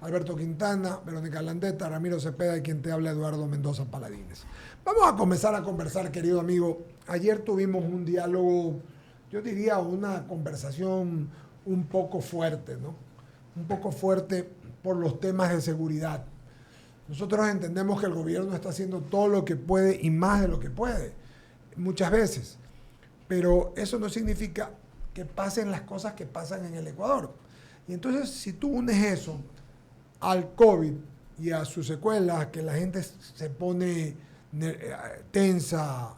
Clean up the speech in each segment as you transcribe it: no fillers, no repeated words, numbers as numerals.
Alberto Quintana, Verónica Landeta, Ramiro Cepeda y quien te habla Eduardo Mendoza Paladines. Vamos a comenzar a conversar, querido amigo. Ayer tuvimos un diálogo, yo diría una conversación un poco fuerte, ¿no? Un poco fuerte por los temas de seguridad. Nosotros entendemos que el gobierno está haciendo todo lo que puede y más de lo que puede, muchas veces. Pero eso no significa que pasen las cosas que pasan en el Ecuador. Y entonces, si tú unes eso al COVID y a sus secuelas, que la gente se pone tensa,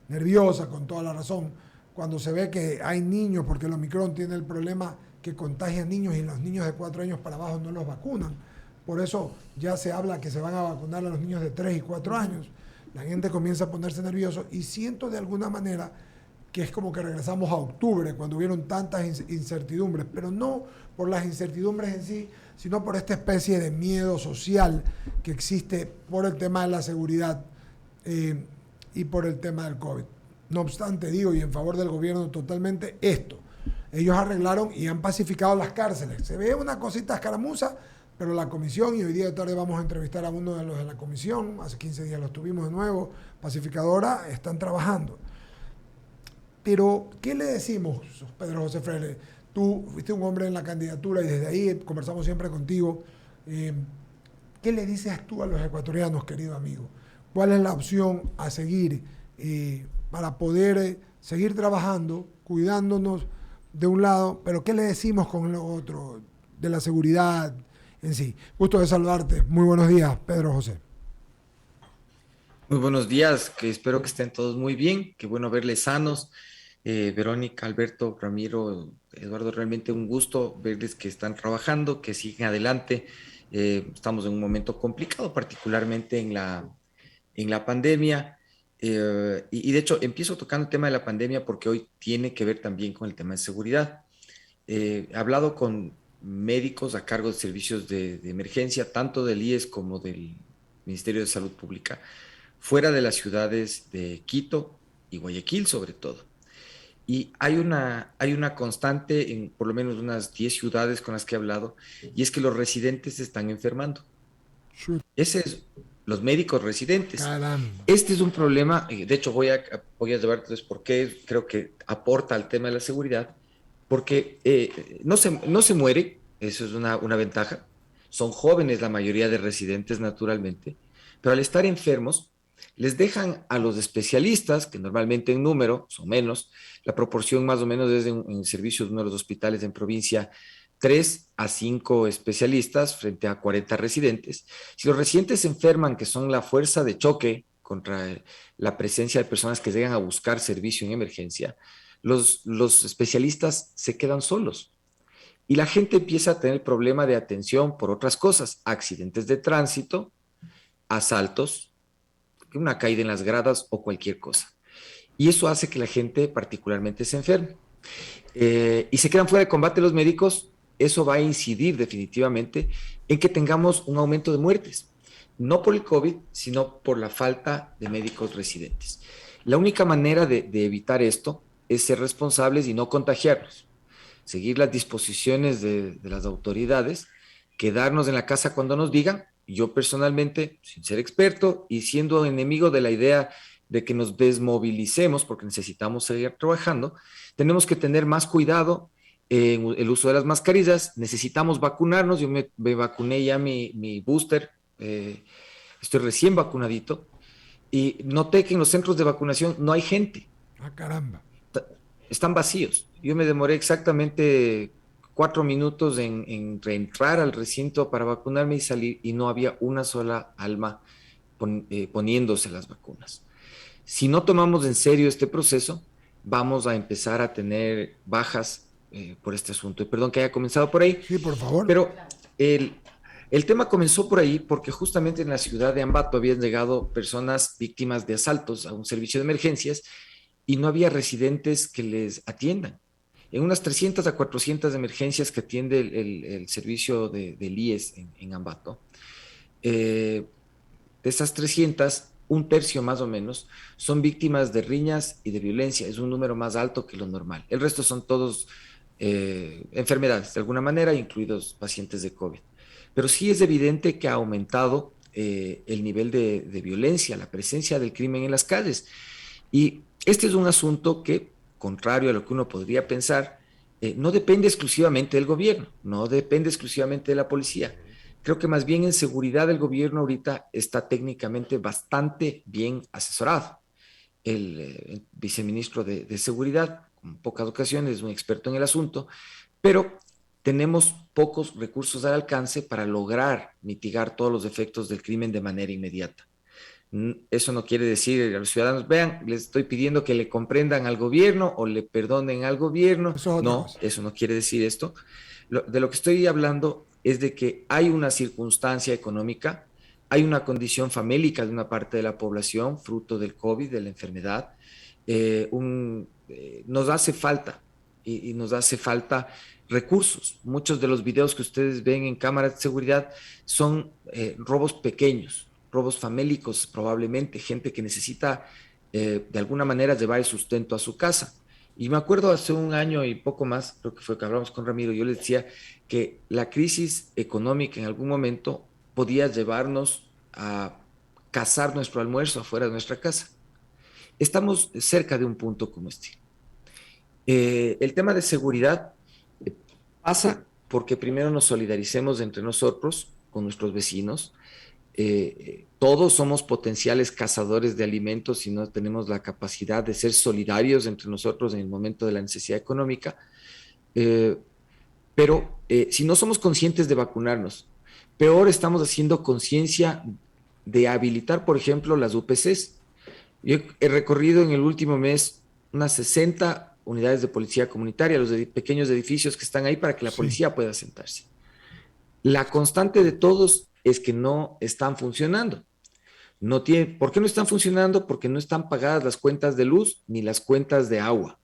nerviosa, con toda la razón, cuando se ve que hay niños, porque el Omicron tiene el problema que contagia a niños y los niños de 4 años para abajo no los vacunan. Por eso ya se habla que se van a vacunar a los niños de 3 y 4 años. La gente comienza a ponerse nervioso y siento de alguna manera que es como que regresamos a octubre, cuando hubieron tantas incertidumbres, pero no por las incertidumbres en sí, sino por esta especie de miedo social que existe por el tema de la seguridad y por el tema del COVID. No obstante, digo, y en favor del gobierno totalmente, esto. Ellos arreglaron y han pacificado las cárceles. Se ve una cosita escaramuza, pero la comisión, y hoy día de tarde vamos a entrevistar a uno de los de la comisión, hace 15 días los tuvimos de nuevo, pacificadora, están trabajando. Pero, ¿qué le decimos, Pedro José Freire? Tú fuiste un hombre en la candidatura y desde ahí conversamos siempre contigo. ¿Qué le dices tú a los ecuatorianos, querido amigo? ¿Cuál es la opción a seguir para poder seguir trabajando, cuidándonos de un lado, pero qué le decimos con lo otro, de la seguridad en sí? Gusto de saludarte. Muy buenos días, Pedro José. Muy buenos días, que espero que estén todos muy bien, qué bueno verles sanos. Verónica, Alberto, Ramiro, Eduardo, realmente un gusto verles que están trabajando, que siguen adelante. Estamos en un momento complicado, particularmente en la pandemia. Y de hecho, empiezo tocando el tema de la pandemia porque hoy tiene que ver también con el tema de seguridad. He hablado con médicos a cargo de servicios de emergencia, tanto del IES como del Ministerio de Salud Pública, fuera de las ciudades de Quito y Guayaquil sobre todo. Y hay una constante en por lo menos unas 10 ciudades con las que he hablado, y es que los residentes se están enfermando. Chut, Ese es los médicos residentes. caramba. Este es un problema, de hecho voy a llevarles por qué creo que aporta al tema de la seguridad, porque no se muere, eso es una ventaja. Son jóvenes la mayoría de residentes naturalmente, pero al estar enfermos les dejan a los especialistas, que normalmente en número son menos, la proporción más o menos es en servicios de uno de los hospitales en provincia, 3 a 5 especialistas frente a 40 residentes. Si los residentes se enferman, que son la fuerza de choque contra la presencia de personas que llegan a buscar servicio en emergencia, los especialistas se quedan solos. Y la gente empieza a tener problema de atención por otras cosas, accidentes de tránsito, asaltos, una caída en las gradas o cualquier cosa. Y eso hace que la gente particularmente se enferme. Y se quedan fuera de combate los médicos, eso va a incidir definitivamente en que tengamos un aumento de muertes, no por el COVID, sino por la falta de médicos residentes. La única manera de evitar esto es ser responsables y no contagiarnos, seguir las disposiciones de las autoridades, quedarnos en la casa cuando nos digan. Yo personalmente, sin ser experto y siendo enemigo de la idea de que nos desmovilicemos porque necesitamos seguir trabajando, tenemos que tener más cuidado en el uso de las mascarillas, necesitamos vacunarnos, yo me vacuné ya mi booster, estoy recién vacunadito y noté que en los centros de vacunación no hay gente, Ah, caramba. están vacíos. Yo me demoré exactamente 4 minutos en reentrar al recinto para vacunarme y salir y no había una sola alma poniéndose las vacunas. Si no tomamos en serio este proceso, vamos a empezar a tener bajas por este asunto. Y perdón que haya comenzado por ahí, Sí, por favor. pero el tema comenzó por ahí porque justamente en la ciudad de Ambato habían llegado personas víctimas de asaltos a un servicio de emergencias y no había residentes que les atiendan. En unas 300 a 400 emergencias que atiende el servicio del IES en Ambato, eh, de esas 300, un tercio más o menos son víctimas de riñas y de violencia. Es un número más alto que lo normal. El resto son todos enfermedades, de alguna manera, incluidos pacientes de COVID. pero sí es evidente que ha aumentado el nivel de violencia, la presencia del crimen en las calles. Y este es un asunto que, contrario a lo que uno podría pensar, no depende exclusivamente del gobierno, no depende exclusivamente de la policía. Creo que más bien en seguridad el gobierno ahorita está técnicamente bastante bien asesorado. El viceministro de Seguridad, en pocas ocasiones, es un experto en el asunto, pero tenemos pocos recursos al alcance para lograr mitigar todos los efectos del crimen de manera inmediata. Eso no quiere decir a los ciudadanos, vean, les estoy pidiendo que le comprendan al gobierno o le perdonen al gobierno. Eso es otra No, cosa. eso no quiere decir esto. De lo que estoy hablando es de que hay una circunstancia económica, hay una condición famélica de una parte de la población, fruto del COVID, de la enfermedad. Nos hace falta y nos hace falta recursos. Muchos de los videos que ustedes ven en cámaras de seguridad son robos pequeños, robos famélicos probablemente, gente que necesita de alguna manera llevar el sustento a su casa. Y me acuerdo hace un año y poco más, creo que fue que hablamos con Ramiro, yo les decía que la crisis económica en algún momento podía llevarnos a cazar nuestro almuerzo afuera de nuestra casa. Estamos cerca de un punto como este. El tema de seguridad pasa porque primero nos solidaricemos entre nosotros, con nuestros vecinos. Todos somos potenciales cazadores de alimentos si no tenemos la capacidad de ser solidarios entre nosotros en el momento de la necesidad económica. Eh, pero si no somos conscientes de vacunarnos, peor estamos haciendo conciencia de habilitar, por ejemplo, las UPCs. Yo he recorrido en el último mes unas 60 unidades de policía comunitaria, los pequeños edificios que están ahí para que la Sí. policía pueda sentarse. La constante de todos es que no están funcionando. ¿Por qué no están funcionando? Porque no están pagadas las cuentas de luz ni las cuentas de agua.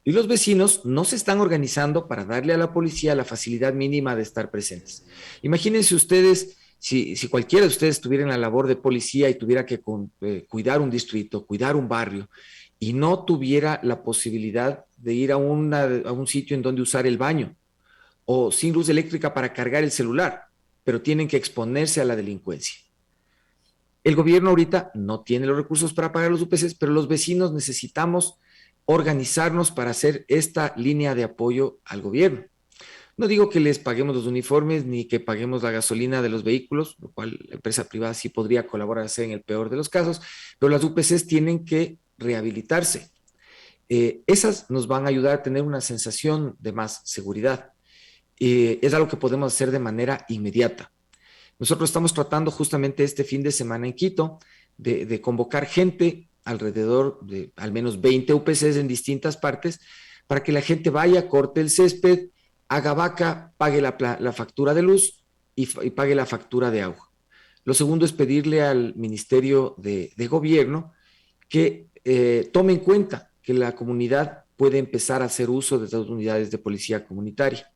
Y los vecinos no se están organizando para darle a la policía la facilidad mínima de estar presentes. Imagínense ustedes, si cualquiera de ustedes tuviera en la labor de policía y tuviera que cuidar un distrito, cuidar un barrio, y no tuviera la posibilidad de ir a un sitio en donde usar el baño, o sin luz eléctrica para cargar el celular, pero tienen que exponerse a la delincuencia. El gobierno ahorita no tiene los recursos para pagar los UPCs, pero los vecinos necesitamos organizarnos para hacer esta línea de apoyo al gobierno. No digo que les paguemos los uniformes ni que paguemos la gasolina de los vehículos, lo cual la empresa privada sí podría colaborar en el peor de los casos, pero las UPCs tienen que rehabilitarse. Esas nos van a ayudar a tener una sensación de más seguridad. Es algo que podemos hacer de manera inmediata. Nosotros estamos tratando justamente este fin de semana en Quito de convocar gente, alrededor de al menos 20 UPCs en distintas partes, para que la gente vaya, corte el césped, haga vaca, pague la factura de luz y pague la factura de agua. Lo segundo es pedirle al Ministerio de Gobierno que tome en cuenta que la comunidad puede empezar a hacer uso de estas unidades de policía comunitaria,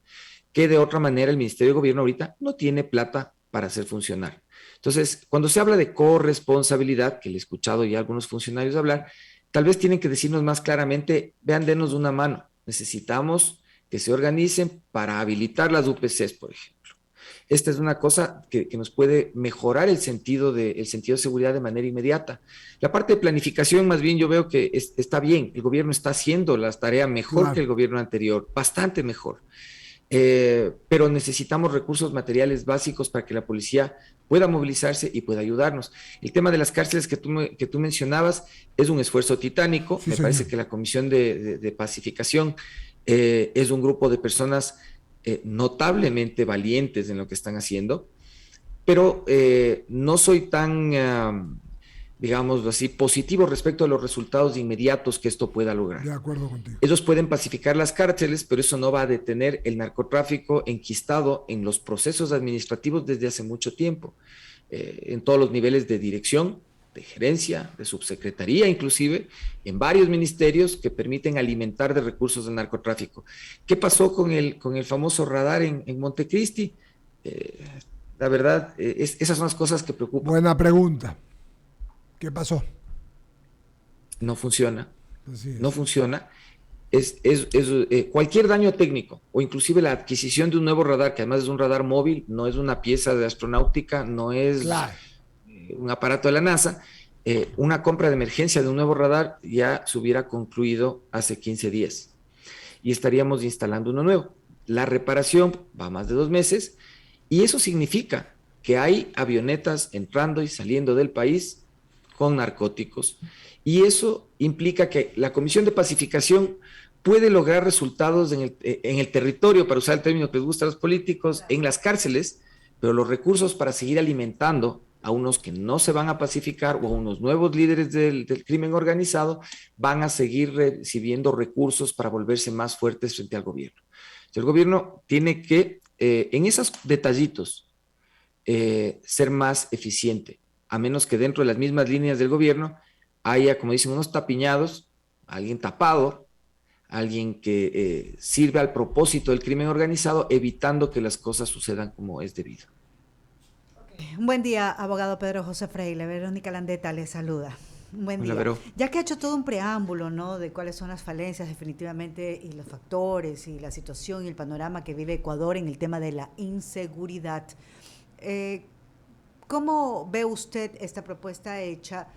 que de otra manera el Ministerio de Gobierno ahorita no tiene plata para hacer funcionar. Entonces, cuando se habla de corresponsabilidad, que le he escuchado ya a algunos funcionarios hablar, tal vez tienen que decirnos más claramente, vean, denos una mano, necesitamos que se organicen para habilitar las UPCs, por ejemplo. Esta es una cosa que nos puede mejorar el sentido de seguridad de manera inmediata. La parte de planificación, más bien, yo veo que está bien, el gobierno está haciendo las tareas mejor que el gobierno anterior, bastante mejor. Pero necesitamos recursos materiales básicos para que la policía pueda movilizarse y pueda ayudarnos. El tema de las cárceles que tú mencionabas es un esfuerzo titánico. Sí, Me señor. parece que la Comisión de Pacificación es un grupo de personas notablemente valientes en lo que están haciendo, pero no soy tan, digamos así, positivo respecto a los resultados inmediatos que esto pueda lograr. De acuerdo contigo. Ellos pueden pacificar las cárceles, pero eso no va a detener el narcotráfico enquistado en los procesos administrativos desde hace mucho tiempo, en todos los niveles de dirección, de gerencia, de subsecretaría inclusive, en varios ministerios que permiten alimentar de recursos del narcotráfico. ¿Qué pasó con el famoso radar en Montecristi? La verdad, esas son las cosas que preocupan. Buena pregunta. ¿Qué pasó? No funciona, Así es. no funciona. cualquier daño técnico o inclusive la adquisición de un nuevo radar, que además es un radar móvil, no es una pieza de astronáutica, no es Claro. un aparato de la NASA, una compra de emergencia de un nuevo radar ya se hubiera concluido hace 15 días y estaríamos instalando uno nuevo. La reparación va más de 2 meses y eso significa que hay avionetas entrando y saliendo del país con narcóticos. Y eso implica que la Comisión de Pacificación puede lograr resultados en el territorio, para usar el término que les gusta a los políticos, en las cárceles, pero los recursos para seguir alimentando a unos que no se van a pacificar o a unos nuevos líderes del crimen organizado van a seguir recibiendo recursos para volverse más fuertes frente al gobierno. El gobierno tiene que, en esos detallitos, ser más eficiente, a menos que dentro de las mismas líneas del gobierno haya, como dicen, unos tapiñados, alguien tapado, alguien que sirve al propósito del crimen organizado, evitando que las cosas sucedan como es debido. Un buen día, abogado Pedro José Freile. Verónica Landeta le saluda. Un buen Hola, día. Vero. Ya que ha hecho todo un preámbulo, ¿no?, de cuáles son las falencias definitivamente y los factores y la situación y el panorama que vive Ecuador en el tema de la inseguridad, ¿cómo ve usted esta propuesta hecha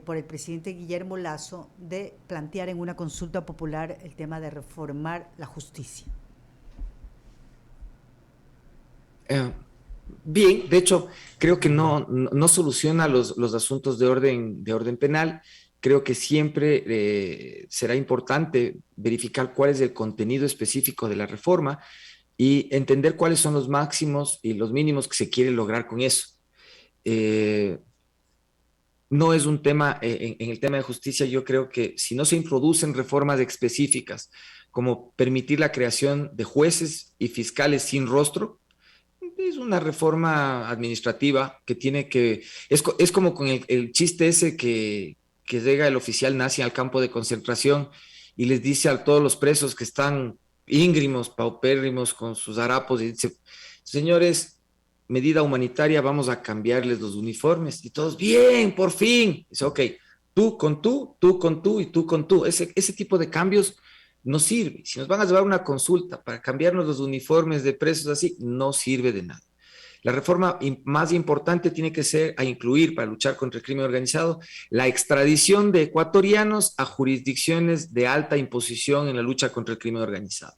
por el presidente Guillermo Lasso de plantear en una consulta popular el tema de reformar la justicia? Bien, de hecho, creo que no soluciona los asuntos de orden penal. Creo que siempre será importante verificar cuál es el contenido específico de la reforma y entender cuáles son los máximos y los mínimos que se quiere lograr con eso. Eh, no es un tema, en el tema de justicia, yo creo que si no se introducen reformas específicas, como permitir la creación de jueces y fiscales sin rostro, es una reforma administrativa que tiene que, es como con el chiste ese que llega el oficial nazi al campo de concentración y les dice a todos los presos que están íngrimos, paupérrimos, con sus harapos, y dice, señores, medida humanitaria, vamos a cambiarles los uniformes. Y todos, bien, por fin. Dice, ok, tú con tú y tú con tú. Ese tipo de cambios no sirve. Si nos van a llevar una consulta para cambiarnos los uniformes de presos así, no sirve de nada. La reforma más importante tiene que ser a incluir para luchar contra el crimen organizado la extradición de ecuatorianos a jurisdicciones de alta imposición en la lucha contra el crimen organizado.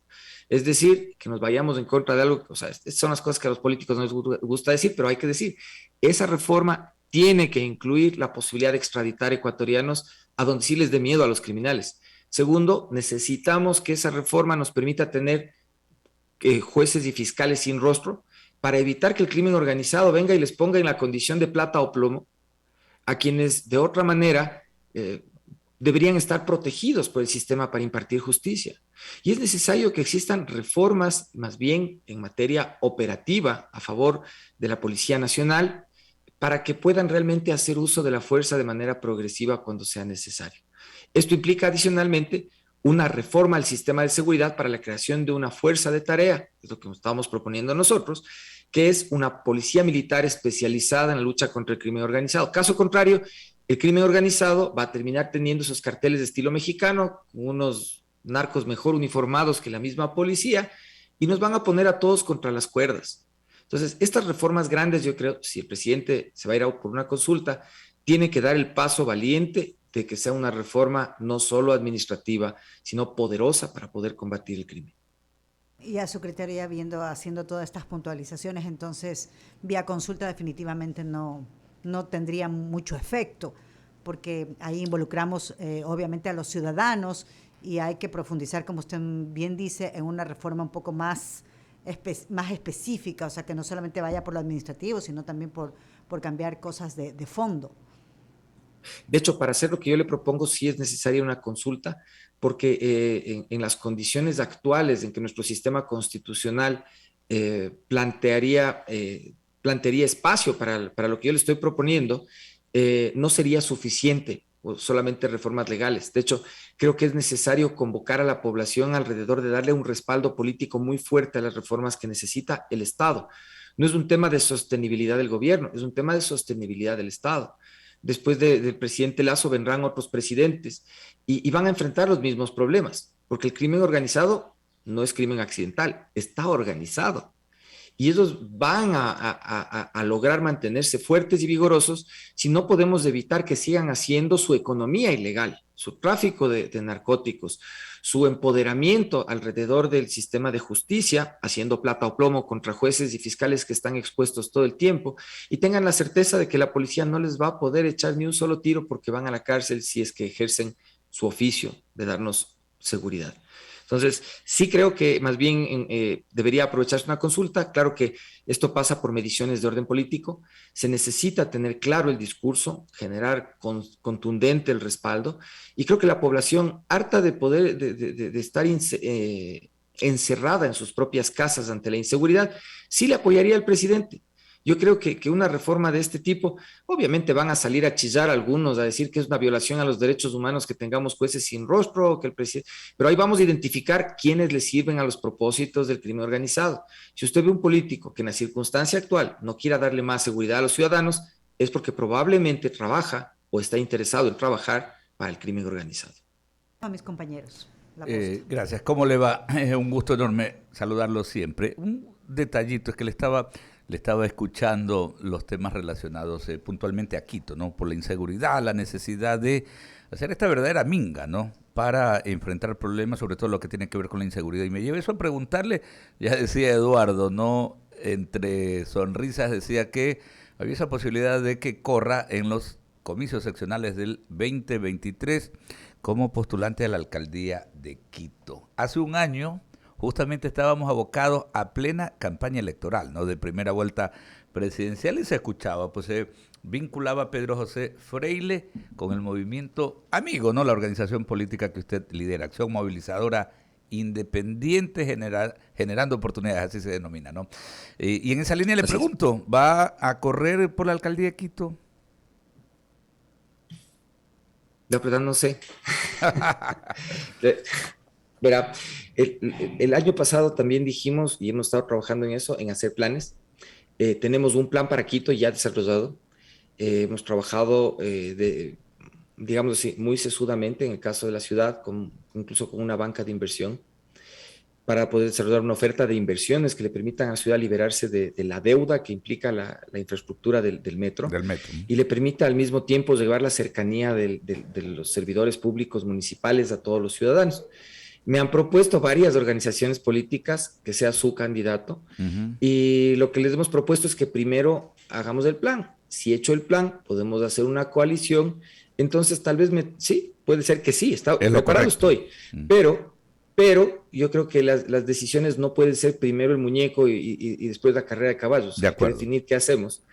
Es decir, que nos vayamos en contra de algo, o sea, estas son las cosas que a los políticos no les gusta decir, pero hay que decir, esa reforma tiene que incluir la posibilidad de extraditar ecuatorianos a donde sí les dé miedo a los criminales. Segundo, necesitamos que esa reforma nos permita tener jueces y fiscales sin rostro para evitar que el crimen organizado venga y les ponga en la condición de plata o plomo a quienes de otra manera deberían estar protegidos por el sistema para impartir justicia. Y es necesario que existan reformas más bien en materia operativa a favor de la Policía Nacional para que puedan realmente hacer uso de la fuerza de manera progresiva cuando sea necesario. Esto implica adicionalmente una reforma al sistema de seguridad para la creación de una fuerza de tarea, es lo que estamos proponiendo nosotros, que es una policía militar especializada en la lucha contra el crimen organizado. Caso contrario, el crimen organizado va a terminar teniendo esos carteles de estilo mexicano, con unos narcos mejor uniformados que la misma policía, y nos van a poner a todos contra las cuerdas. Entonces, estas reformas grandes, yo creo, si el presidente se va a ir a por una consulta, tiene que dar el paso valiente de que sea una reforma no solo administrativa, sino poderosa para poder combatir el crimen. Y a su criterio, ya haciendo todas estas puntualizaciones, entonces, vía consulta definitivamente no tendría mucho efecto, porque ahí involucramos obviamente a los ciudadanos y hay que profundizar, como usted bien dice, en una reforma un poco más específica, o sea, que no solamente vaya por lo administrativo, sino también por cambiar cosas de fondo. De hecho, para hacer lo que yo le propongo, sí es necesaria una consulta, porque en las condiciones actuales en que nuestro sistema constitucional plantearía espacio para lo que yo le estoy proponiendo, no sería suficiente o solamente reformas legales. De hecho, creo que es necesario convocar a la población alrededor de darle un respaldo político muy fuerte a las reformas que necesita el Estado. No es un tema de sostenibilidad del gobierno, es un tema de sostenibilidad del Estado. Después del presidente Lasso vendrán otros presidentes y van a enfrentar los mismos problemas. porque el crimen organizado no es crimen accidental, está organizado. Y ellos van a lograr mantenerse fuertes y vigorosos si no podemos evitar que sigan haciendo su economía ilegal, su tráfico de narcóticos, su empoderamiento alrededor del sistema de justicia, haciendo plata o plomo contra jueces y fiscales que están expuestos todo el tiempo, y tengan la certeza de que la policía no les va a poder echar ni un solo tiro porque van a la cárcel si es que ejercen su oficio de darnos seguridad. Entonces, sí creo que más bien debería aprovecharse una consulta. Claro que esto pasa por mediciones de orden político. Se necesita tener claro el discurso, generar contundente el respaldo. Y creo que la población, harta de poder, de estar encerrada en sus propias casas ante la inseguridad, sí le apoyaría al presidente. Yo creo que una reforma de este tipo, obviamente van a salir a chillar algunos, a decir que es una violación a los derechos humanos que tengamos jueces sin rostro, que el presidente, pero ahí vamos a identificar quiénes le sirven a los propósitos del crimen organizado. Si usted ve un político que en la circunstancia actual no quiera darle más seguridad a los ciudadanos, es porque probablemente trabaja o está interesado en trabajar para el crimen organizado. A mis compañeros. Gracias. ¿Cómo le va? Es un gusto enorme saludarlo siempre. Un detallito es que le estaba escuchando los temas relacionados puntualmente a Quito, ¿no? Por la inseguridad, la necesidad de hacer esta verdadera minga, ¿no? Para enfrentar problemas, sobre todo lo que tiene que ver con la inseguridad. Y me llevé eso a preguntarle, ya decía Eduardo, ¿no? Entre sonrisas decía que había esa posibilidad de que corra en los comicios seccionales del 2023 como postulante a la alcaldía de Quito. Hace un año justamente estábamos abocados a plena campaña electoral, ¿no? De primera vuelta presidencial, y se escuchaba, pues se vinculaba a Pedro José Freile con el movimiento amigo, ¿no? La organización política que usted lidera, Acción Movilizadora Independiente Generando Oportunidades, así se denomina, ¿no? Y en esa línea le pregunto, ¿va a correr por la alcaldía de Quito? La verdad no sé. Verá, el año pasado también dijimos, y hemos estado trabajando en eso, en hacer planes. Tenemos un plan para Quito ya desarrollado. Hemos trabajado, digamos así, muy sesudamente en el caso de la ciudad, incluso con una banca de inversión, para poder desarrollar una oferta de inversiones que le permitan a la ciudad liberarse de la deuda que implica la infraestructura del metro. Del metro. Y le permita al mismo tiempo llevar la cercanía de los servidores públicos municipales a todos los ciudadanos. Me han propuesto varias organizaciones políticas que sea su candidato, y lo que les hemos propuesto es que primero hagamos el plan. Si hecho el plan, podemos hacer una coalición. Entonces tal vez sí, puede ser que sí, preparado estoy, pero yo creo que las decisiones no pueden ser primero el muñeco y después la carrera de caballos. De acuerdo. Hay que definir qué hacemos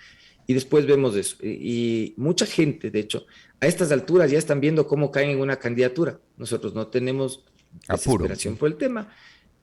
y después vemos eso. Y mucha gente, de hecho, a estas alturas ya están viendo cómo caen en una candidatura. Nosotros no tenemos desesperación por el tema,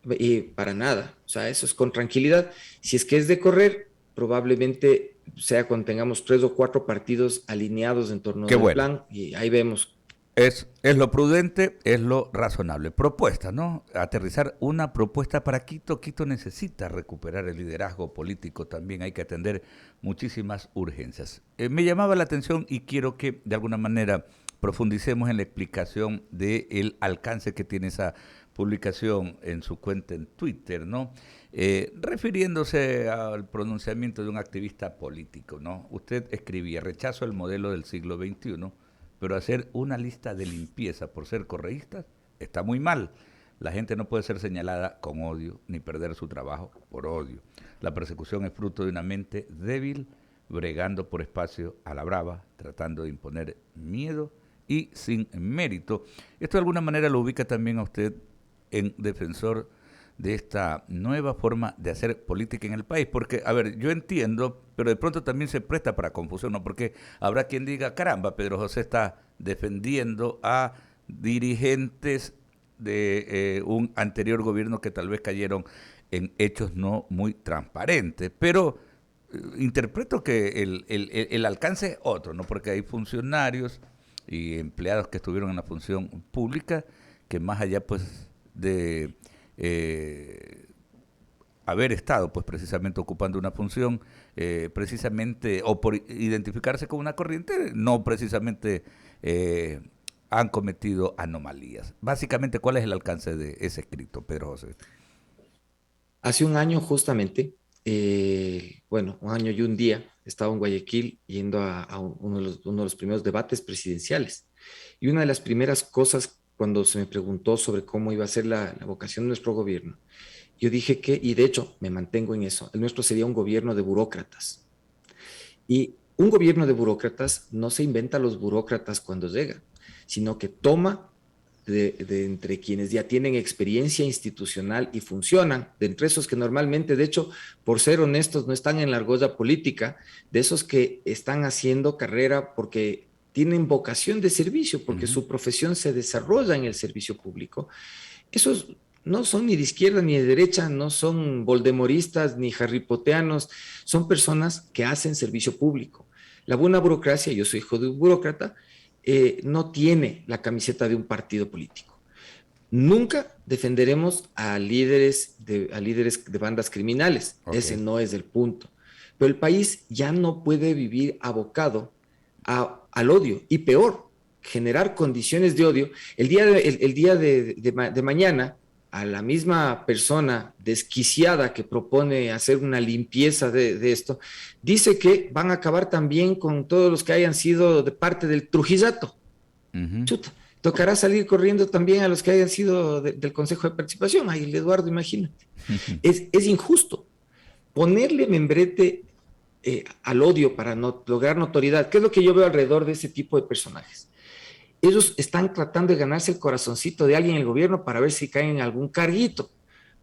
y para nada. O sea, eso es con tranquilidad. Si es que es de correr, probablemente sea cuando tengamos 3 o 4 partidos alineados en torno al plan, y ahí vemos. Es lo prudente, es lo razonable. Propuesta, ¿no? Aterrizar una propuesta para Quito. Quito necesita recuperar el liderazgo político también. Hay que atender muchísimas urgencias. Me llamaba la atención y quiero que de alguna manera profundicemos en la explicación del alcance que tiene esa publicación en su cuenta en Twitter, ¿no? Refiriéndose al pronunciamiento de un activista político, ¿no? Usted escribía: rechazo el modelo del siglo XXI, pero hacer una lista de limpieza por ser correístas está muy mal. La gente no puede ser señalada con odio ni perder su trabajo por odio. La persecución es fruto de una mente débil, bregando por espacio a la brava, tratando de imponer miedo y sin mérito. Esto de alguna manera lo ubica también a usted en defensor de esta nueva forma de hacer política en el país, porque, a ver, yo entiendo, pero de pronto también se presta para confusión, ¿no? Porque habrá quien diga, caramba, Pedro José está defendiendo a dirigentes de un anterior gobierno que tal vez cayeron en hechos no muy transparentes, pero interpreto que el alcance es otro, ¿no? Porque hay funcionarios y empleados que estuvieron en la función pública que más allá, pues, de haber estado pues precisamente ocupando una función precisamente o por identificarse con una corriente, no precisamente han cometido anomalías. Básicamente, ¿cuál es el alcance de ese escrito, Pedro José? Hace un año justamente, bueno, un año y un día, estaba en Guayaquil yendo a uno de los primeros debates presidenciales. Y una de las primeras cosas cuando se me preguntó sobre cómo iba a ser la vocación de nuestro gobierno, yo dije que, y de hecho me mantengo en eso, el nuestro sería un gobierno de burócratas. Y un gobierno de burócratas no se inventa los burócratas cuando llega, sino que toma de entre quienes ya tienen experiencia institucional y funcionan, de entre esos que normalmente, de hecho, por ser honestos, no están en la argolla política, de esos que están haciendo carrera porque tienen vocación de servicio, porque su profesión se desarrolla en el servicio público. Esos no son ni de izquierda ni de derecha, no son voldemoristas ni harripoteanos, son personas que hacen servicio público. La buena burocracia, yo soy hijo de un burócrata, no tiene la camiseta de un partido político. Nunca defenderemos a líderes de bandas criminales, ese no es el punto. Pero el país ya no puede vivir abocado al odio y peor, generar condiciones de odio. El día de mañana, a la misma persona desquiciada que propone hacer una limpieza de esto, dice que van a acabar también con todos los que hayan sido de parte del Trujillato. Chuta, tocará salir corriendo también a los que hayan sido del Consejo de Participación. Ay, el Eduardo, imagínate. Es injusto ponerle membrete al odio para lograr notoriedad. ¿Qué es lo que yo veo alrededor de ese tipo de personajes? Ellos están tratando de ganarse el corazoncito de alguien en el gobierno para ver si caen en algún carguito,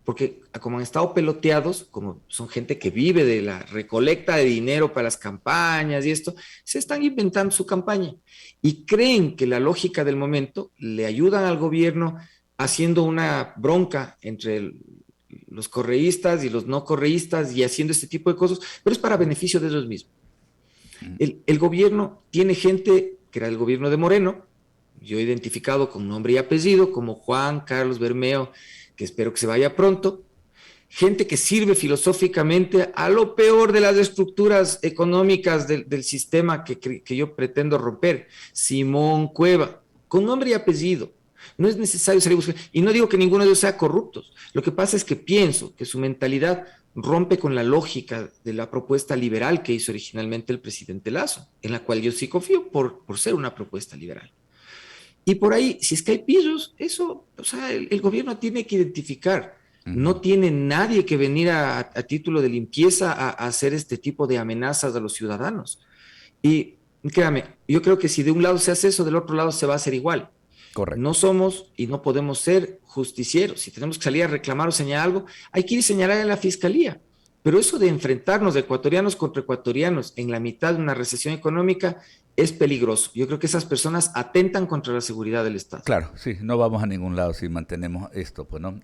porque como han estado peloteados, como son gente que vive de la recolecta de dinero para las campañas y esto, se están inventando su campaña y creen que la lógica del momento le ayudan al gobierno haciendo una bronca entre los correístas y los no correístas y haciendo este tipo de cosas, pero es para beneficio de ellos mismos. El gobierno tiene gente que era el gobierno de Moreno, yo he identificado con nombre y apellido, como Juan Carlos Bermeo, que espero que se vaya pronto, gente que sirve filosóficamente a lo peor de las estructuras económicas del sistema que yo pretendo romper, Simón Cueva, con nombre y apellido. No es necesario salir a buscar, y no digo que ninguno de ellos sea corruptos, lo que pasa es que pienso que su mentalidad rompe con la lógica de la propuesta liberal que hizo originalmente el presidente Lazo, en la cual yo sí confío por ser una propuesta liberal. Y por ahí, si es que hay pillos, eso, o sea, el gobierno tiene que identificar. No tiene nadie que venir a título de limpieza a hacer este tipo de amenazas a los ciudadanos. Y créame, yo creo que si de un lado se hace eso, del otro lado se va a hacer igual. Correcto. No somos y no podemos ser justicieros. Si tenemos que salir a reclamar o señalar algo, hay que ir y señalar a la fiscalía. Pero eso de enfrentarnos de ecuatorianos contra ecuatorianos en la mitad de una recesión económica es peligroso. Yo creo que esas personas atentan contra la seguridad del Estado. Claro, sí, no vamos a ningún lado si mantenemos esto, pues, ¿no?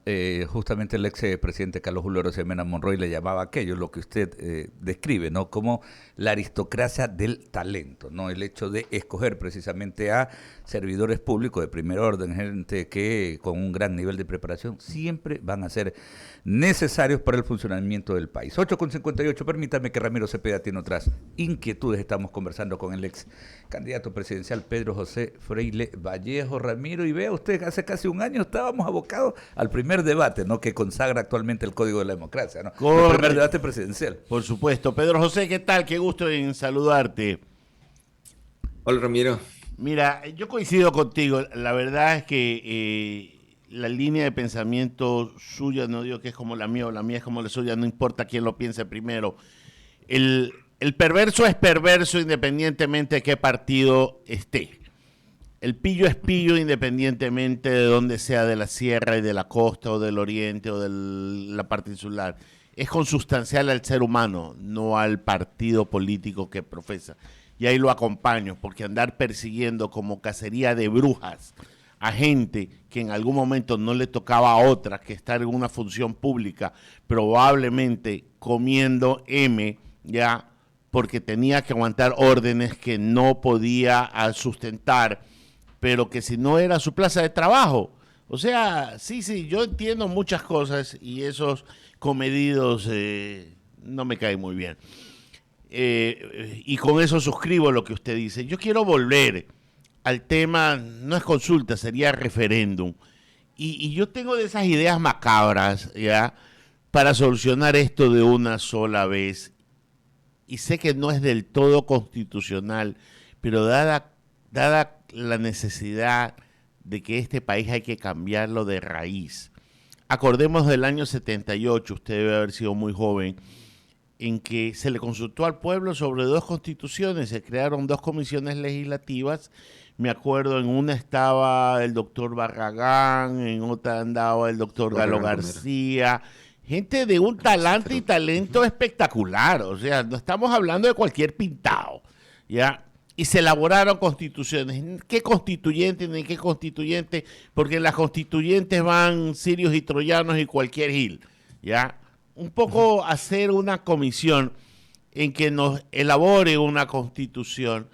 Justamente el ex presidente Carlos Julio Arosemena Monroy le llamaba aquello, lo que usted describe, ¿no? Como la aristocracia del talento, ¿no? El hecho de escoger precisamente a servidores públicos de primer orden, gente que con un gran nivel de preparación siempre van a ser necesarios para el funcionamiento del país. 8:58, permítame que Ramiro Cepeda tiene otras inquietudes. Estamos conversando con el ex candidato presidencial Pedro José Freile Vallejo. Ramiro, y vea usted, hace casi un año estábamos abocados al primer debate, ¿no?, que consagra actualmente el Código de la Democracia, ¿no? El primer debate presidencial. Por supuesto. Pedro José, ¿qué tal? Qué gusto en saludarte. Hola, Ramiro. Mira, yo coincido contigo. La verdad es que la línea de pensamiento suya, no digo que es como la mía o la mía es como la suya, no importa quién lo piense primero. El perverso es perverso independientemente de qué partido esté. El pillo es pillo independientemente de dónde sea, de la sierra y de la costa o del oriente o de la parte insular. Es consustancial al ser humano, no al partido político que profesa. Y ahí lo acompaño, porque andar persiguiendo como cacería de brujas a gente que en algún momento no le tocaba a otra que estar en una función pública, probablemente comiendo ya porque tenía que aguantar órdenes que no podía sustentar, pero que si no era su plaza de trabajo. O sea, sí, yo entiendo muchas cosas y esos comedidos no me caen muy bien. Y con eso suscribo lo que usted dice. Yo quiero volver al tema, no es consulta, sería referéndum. Y yo tengo de esas ideas macabras, ¿ya?, para solucionar esto de una sola vez. Y sé que no es del todo constitucional, pero dada la necesidad de que este país hay que cambiarlo de raíz. Acordemos del año 78, usted debe haber sido muy joven, en que se le consultó al pueblo sobre 2 constituciones, se crearon 2 comisiones legislativas. Me acuerdo, en una estaba el doctor Barragán, en otra andaba el doctor Galo García, gente de un talante y talento espectacular, o sea, no estamos hablando de cualquier pintado, ¿ya? Y se elaboraron constituciones. ¿Qué constituyente ni qué constituyente? Porque en las constituyentes van sirios y troyanos y cualquier gil, ¿ya? Un poco hacer una comisión en que nos elabore una constitución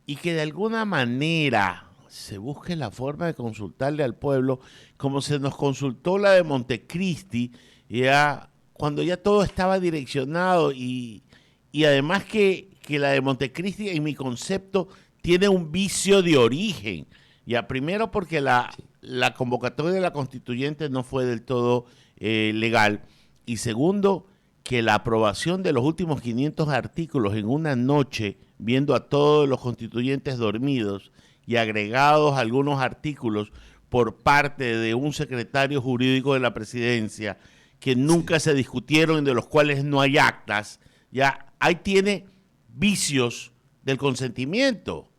y que de alguna manera se busque la forma de consultarle al pueblo, como se nos consultó la de Montecristi, ya cuando ya todo estaba direccionado y además que la de Montecristi, en mi concepto, tiene un vicio de origen. Ya, primero porque la convocatoria de la constituyente no fue del todo legal, y segundo, que la aprobación de los últimos 500 artículos en una noche, viendo a todos los constituyentes dormidos y agregados algunos artículos por parte de un secretario jurídico de la presidencia, que nunca se discutieron y de los cuales no hay actas, ya ahí tiene vicios del consentimiento.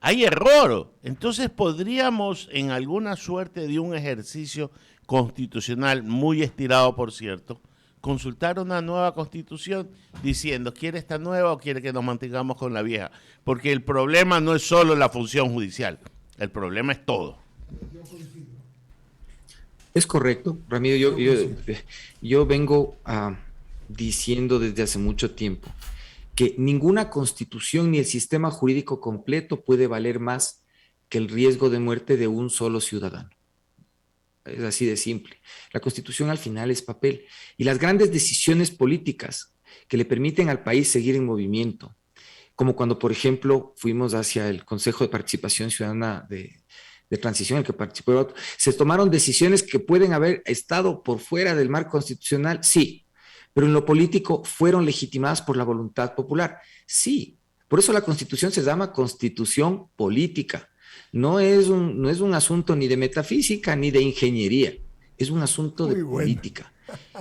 Hay error. Entonces podríamos, en alguna suerte de un ejercicio constitucional, muy estirado por cierto, consultar una nueva constitución diciendo, ¿quiere esta nueva o quiere que nos mantengamos con la vieja? Porque el problema no es solo la función judicial, el problema es todo. Es correcto, Ramiro. Yo vengo diciendo desde hace mucho tiempo que ninguna constitución ni el sistema jurídico completo puede valer más que el riesgo de muerte de un solo ciudadano. Es así de simple. La Constitución al final es papel. Y las grandes decisiones políticas que le permiten al país seguir en movimiento, como cuando, por ejemplo, fuimos hacia el Consejo de Participación Ciudadana de Transición, el que participó, se tomaron decisiones que pueden haber estado por fuera del marco constitucional, sí, pero en lo político fueron legitimadas por la voluntad popular, sí. Por eso la Constitución se llama Constitución política. No es un asunto ni de metafísica ni de ingeniería, es un asunto de política.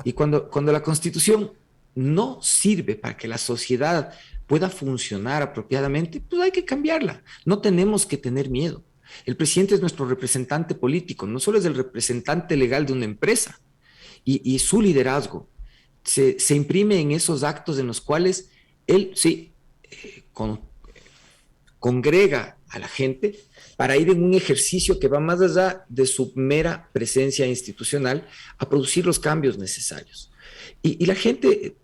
Y cuando la Constitución no sirve para que la sociedad pueda funcionar apropiadamente, pues hay que cambiarla. No tenemos que tener miedo. El presidente es nuestro representante político, no solo es el representante legal de una empresa. Y su liderazgo se imprime en esos actos en los cuales él sí congrega a la gente para ir en un ejercicio que va más allá de su mera presencia institucional a producir los cambios necesarios. Y la gente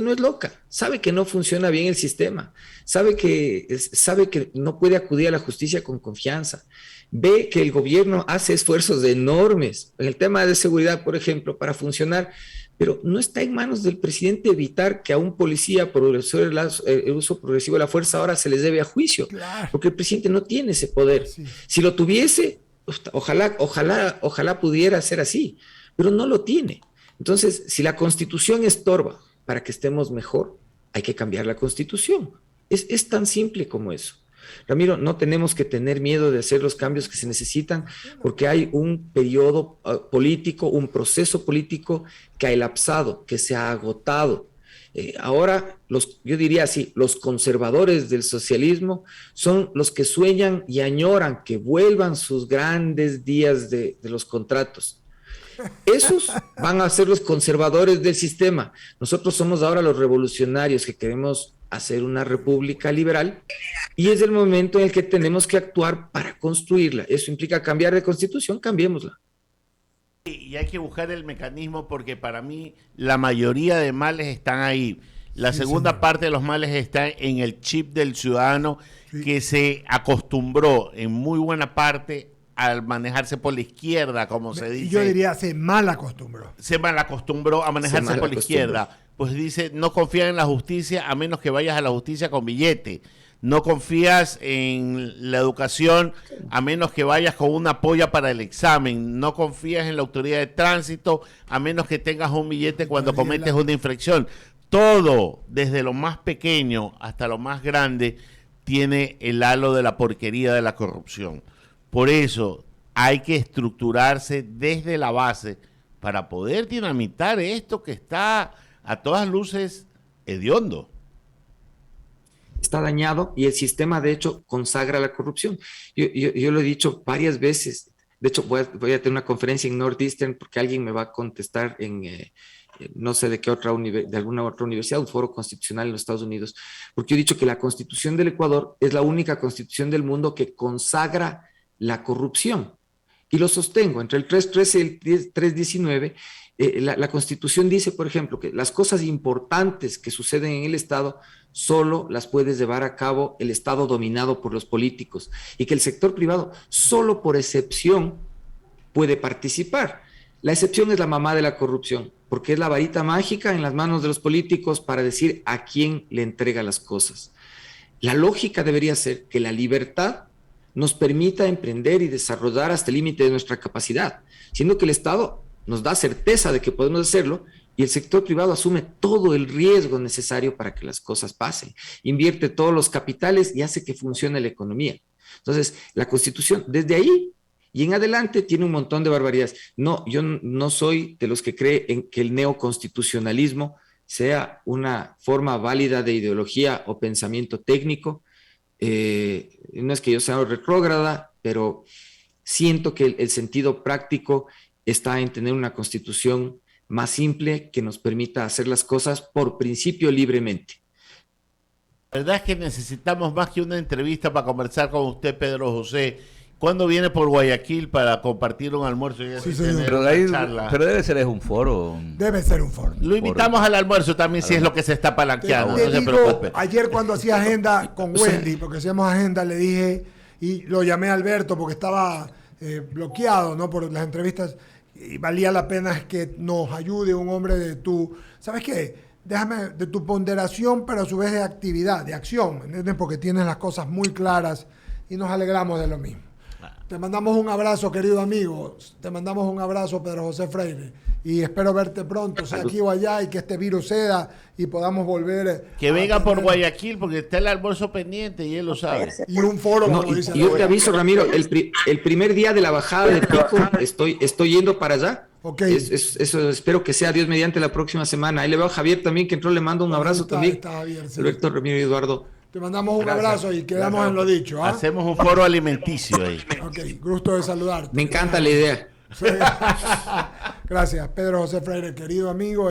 no es loca, sabe que no funciona bien el sistema, sabe que no puede acudir a la justicia con confianza, ve que el gobierno hace esfuerzos enormes en el tema de seguridad, por ejemplo, para funcionar, pero no está en manos del presidente evitar que a un policía por el uso progresivo de la fuerza ahora se les lleve a juicio, claro, porque el presidente no tiene ese poder. Sí. Si lo tuviese, ojalá pudiera ser así, pero no lo tiene. Entonces, si la Constitución estorba para que estemos mejor, hay que cambiar la Constitución. Es tan simple como eso. Ramiro, no tenemos que tener miedo de hacer los cambios que se necesitan porque hay un periodo político, un proceso político que ha elapsado, que se ha agotado. Ahora, yo diría así, los conservadores del socialismo son los que sueñan y añoran que vuelvan sus grandes días de los contratos. Esos van a ser los conservadores del sistema. Nosotros somos ahora los revolucionarios que queremos hacer una república liberal y es el momento en el que tenemos que actuar para construirla. Eso implica cambiar de constitución, cambiémosla. Y hay que buscar el mecanismo porque para mí la mayoría de males están ahí. La segunda parte de los males está en el chip del ciudadano que se acostumbró en muy buena parte al manejarse por la izquierda, como se dice. Yo diría, se mal acostumbró. Se mal acostumbró a manejarse por la izquierda. Pues dice, no confía en la justicia a menos que vayas a la justicia con billete. no confías en la educación a menos que vayas con una polla para el examen, no confías en la autoridad de tránsito a menos que tengas un billete cuando cometes una infracción. Todo, desde lo más pequeño hasta lo más grande, tiene el halo de la porquería de la corrupción. Por eso hay que estructurarse desde la base para poder dinamitar esto que está a todas luces hediondo. Está dañado y el sistema, de hecho, consagra la corrupción. Yo lo he dicho varias veces. De hecho, voy a tener una conferencia en Northeastern porque alguien me va a contestar en no sé de qué de alguna otra universidad, un foro constitucional en los Estados Unidos, porque yo he dicho que la Constitución del Ecuador es la única constitución del mundo que consagra la corrupción. Y lo sostengo, entre el 3.13 y el 3.19, la Constitución dice, por ejemplo, que las cosas importantes que suceden en el Estado solo las puede llevar a cabo el Estado dominado por los políticos y que el sector privado solo por excepción puede participar. La excepción es la mamá de la corrupción, porque es la varita mágica en las manos de los políticos para decir a quién le entrega las cosas. La lógica debería ser que la libertad nos permita emprender y desarrollar hasta el límite de nuestra capacidad, siendo que el Estado nos da certeza de que podemos hacerlo y el sector privado asume todo el riesgo necesario para que las cosas pasen, invierte todos los capitales y hace que funcione la economía. Entonces, la Constitución, desde ahí y en adelante, tiene un montón de barbaridades. No, yo no soy de los que cree en que el neoconstitucionalismo sea una forma válida de ideología o pensamiento técnico. No es que yo sea retrógrada, pero siento que el sentido práctico está en tener una constitución más simple que nos permita hacer las cosas por principio libremente. La verdad es que necesitamos más que una entrevista para conversar con usted, Pedro José. ¿Cuándo viene por Guayaquil para compartir un almuerzo? Y Sí, tener Pero, una charla? pero debe ser un foro. Debe ser un foro. Lo invitamos al almuerzo también, si es lo que se está palanqueando. Te No se digo, preocupe. ayer cuando hacía agenda con Wendy, porque hacíamos agenda, le dije, y lo llamé a Alberto porque estaba bloqueado, ¿no?, por las entrevistas, y valía la pena que nos ayude un hombre de tu, ¿sabes qué? Déjame, de tu ponderación, pero a su vez de actividad, de acción, ¿entiendes? Porque tienes las cosas muy claras y nos alegramos de lo mismo. Te mandamos un abrazo, querido amigo. Te mandamos un abrazo, Pedro José Freire. Y espero verte pronto, sea aquí o allá, y que este virus ceda y podamos volver. Que venga por Guayaquil, porque está el almuerzo pendiente y él lo sabe. Y un foro, No, como dice. y yo te aviso, Ramiro, el primer día de la bajada de pico estoy yendo para allá. Ok. Eso espero que sea Dios mediante la próxima semana. Ahí le veo a Javier también, que entró, le mando un abrazo también. Está Javier, sí. Alberto, Ramiro y Eduardo. Te mandamos un Gracias. abrazo y quedamos Gracias. en lo dicho. ¿Ah? Hacemos un foro alimenticio ahí. Ok, gusto de saludarte. Me encanta la idea. Sí. Gracias, Pedro José Freire, querido amigo.